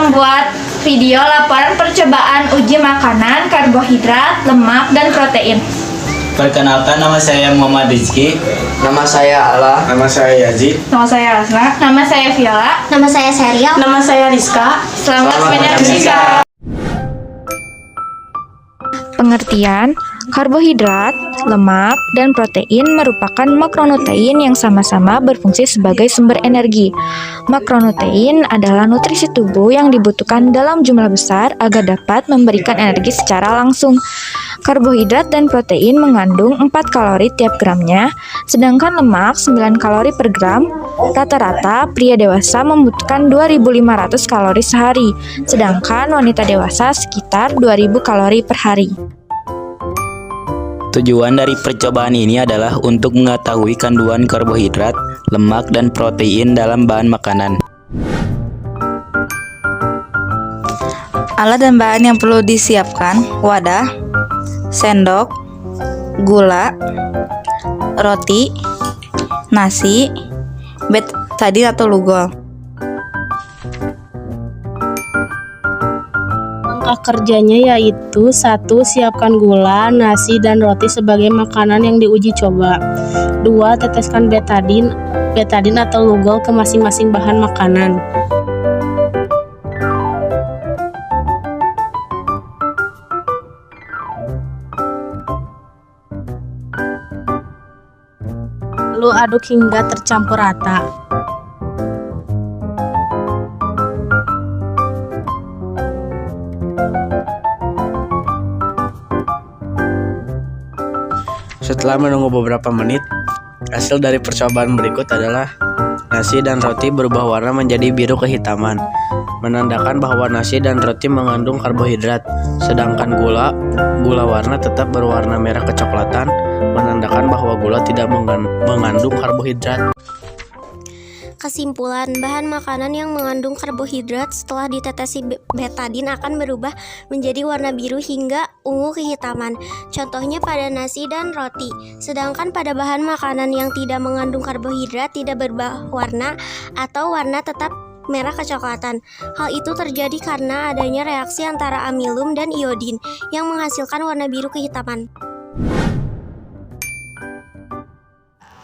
membuat video laporan percobaan uji makanan, karbohidrat, lemak, dan protein. Perkenalkan, nama saya Muhammad Rizky. Nama saya Ala. Nama saya Yazid. Nama saya Asna. Nama saya Viola. Nama saya Serial. Nama saya Rizka. Selamat menyaksikan. Pengertian, karbohidrat, lemak, dan protein merupakan makronutrien yang sama-sama berfungsi sebagai sumber energi. Makronutrien adalah nutrisi tubuh yang dibutuhkan dalam jumlah besar agar dapat memberikan energi secara langsung. Karbohidrat dan protein mengandung 4 kalori tiap gramnya, sedangkan lemak 9 kalori per gram. Rata-rata pria dewasa membutuhkan 2.500 kalori sehari, sedangkan wanita dewasa sekitar 2.000 kalori per hari. Tujuan dari percobaan ini adalah untuk mengetahui kandungan karbohidrat, lemak, dan protein dalam bahan makanan. Alat dan bahan yang perlu disiapkan: wadah, sendok, gula, roti, nasi, betadin atau lugol. Langkah kerjanya yaitu 1. Siapkan gula, nasi, dan roti sebagai makanan yang diuji coba. 2. Teteskan betadin atau lugol ke masing-masing bahan makanan. Lalu aduk hingga tercampur rata. Setelah menunggu beberapa menit, hasil dari percobaan berikut adalah nasi dan roti berubah warna menjadi biru kehitaman, menandakan bahwa nasi dan roti mengandung karbohidrat, sedangkan gula warna tetap berwarna merah kecoklatan, menandakan bahwa gula tidak mengandung karbohidrat. Kesimpulan, bahan makanan yang mengandung karbohidrat setelah ditetesi betadin akan berubah menjadi warna biru hingga ungu kehitaman. Contohnya pada nasi dan roti. Sedangkan pada bahan makanan yang tidak mengandung karbohidrat tidak berubah warna atau warna tetap merah kecoklatan. Hal itu terjadi karena adanya reaksi antara amilum dan iodin yang menghasilkan warna biru kehitaman.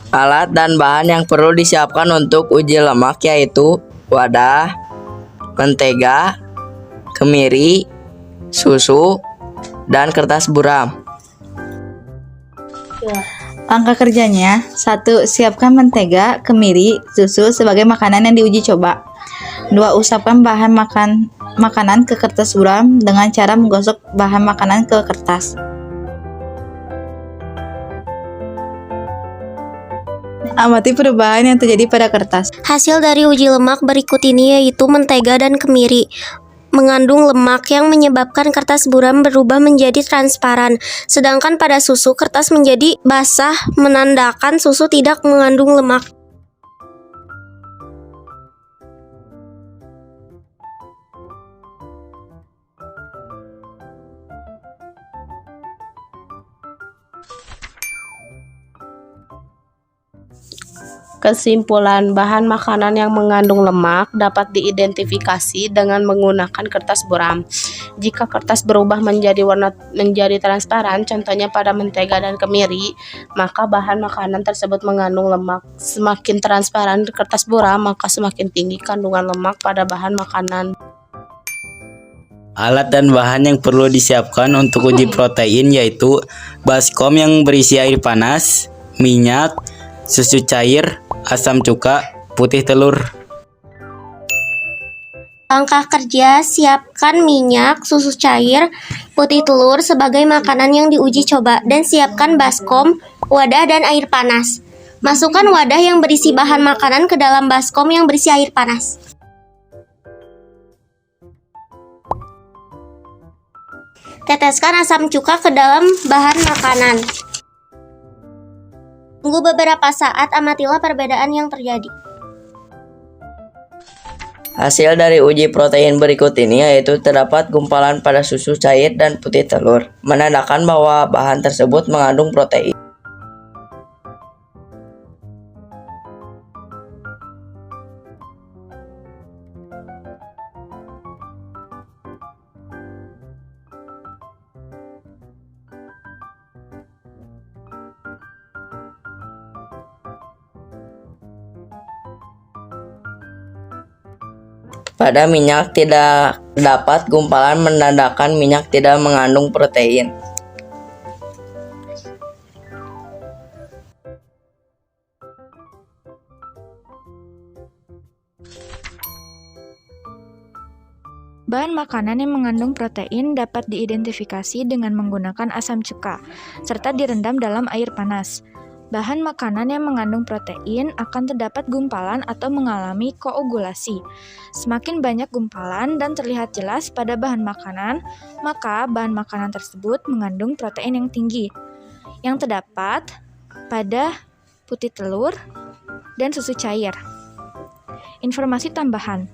Alat dan bahan yang perlu disiapkan untuk uji lemak yaitu wadah, mentega, kemiri, susu, dan kertas buram. Langkah kerjanya: 1. Siapkan mentega, kemiri, susu sebagai makanan yang diuji coba. 2. Usapkan bahan makanan ke kertas buram dengan cara menggosok bahan makanan ke kertas. Amati perubahan yang terjadi pada kertas. Hasil dari uji lemak berikut ini yaitu mentega dan kemiri mengandung lemak yang menyebabkan kertas buram berubah menjadi transparan. Sedangkan pada susu, kertas menjadi basah menandakan susu tidak mengandung lemak. Kesimpulan, bahan makanan yang mengandung lemak dapat diidentifikasi dengan menggunakan kertas buram. Jika kertas berubah menjadi transparan, contohnya pada mentega dan kemiri, maka bahan makanan tersebut mengandung lemak. Semakin transparan kertas buram, maka semakin tinggi kandungan lemak pada bahan makanan. Alat dan bahan yang perlu disiapkan untuk uji protein yaitu baskom yang berisi air panas, minyak, susu cair, asam cuka, putih telur. Langkah kerja: siapkan minyak, susu cair, putih telur sebagai makanan yang diuji coba, dan siapkan baskom, wadah, dan air panas. Masukkan wadah yang berisi bahan makanan ke dalam baskom yang berisi air panas. Teteskan asam cuka ke dalam bahan makanan. Tunggu beberapa saat, amatilah perbedaan yang terjadi. Hasil dari uji protein berikut ini yaitu terdapat gumpalan pada susu cair dan putih telur, menandakan bahwa bahan tersebut mengandung protein. Pada minyak tidak dapat gumpalan menandakan minyak tidak mengandung protein. Bahan makanan yang mengandung protein dapat diidentifikasi dengan menggunakan asam cuka, serta direndam dalam air panas. Bahan makanan yang mengandung protein akan terdapat gumpalan atau mengalami koagulasi. Semakin banyak gumpalan dan terlihat jelas pada bahan makanan, maka bahan makanan tersebut mengandung protein yang tinggi, yang terdapat pada putih telur dan susu cair. Informasi tambahan.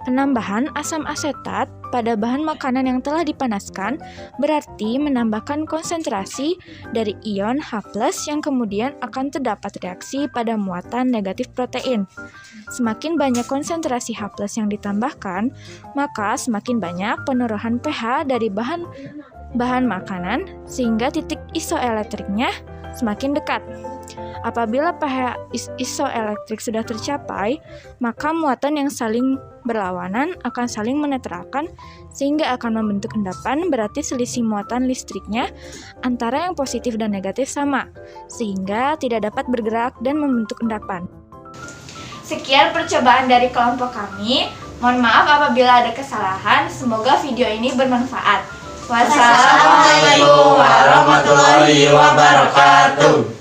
Penambahan asam asetat pada bahan makanan yang telah dipanaskan berarti menambahkan konsentrasi dari ion H+ yang kemudian akan terdapat reaksi pada muatan negatif protein. Semakin banyak konsentrasi H+ yang ditambahkan, maka semakin banyak penurunan pH dari bahan makanan sehingga titik isoelektriknya semakin dekat. Apabila pH isoelektrik sudah tercapai, maka muatan yang saling berlawanan akan saling menetralkan sehingga akan membentuk endapan, berarti selisih muatan listriknya antara yang positif dan negatif sama, sehingga tidak dapat bergerak dan membentuk endapan. Sekian percobaan dari kelompok kami. Mohon maaf apabila ada kesalahan. Semoga video ini bermanfaat. Wassalamualaikum warahmatullahi wabarakatuh.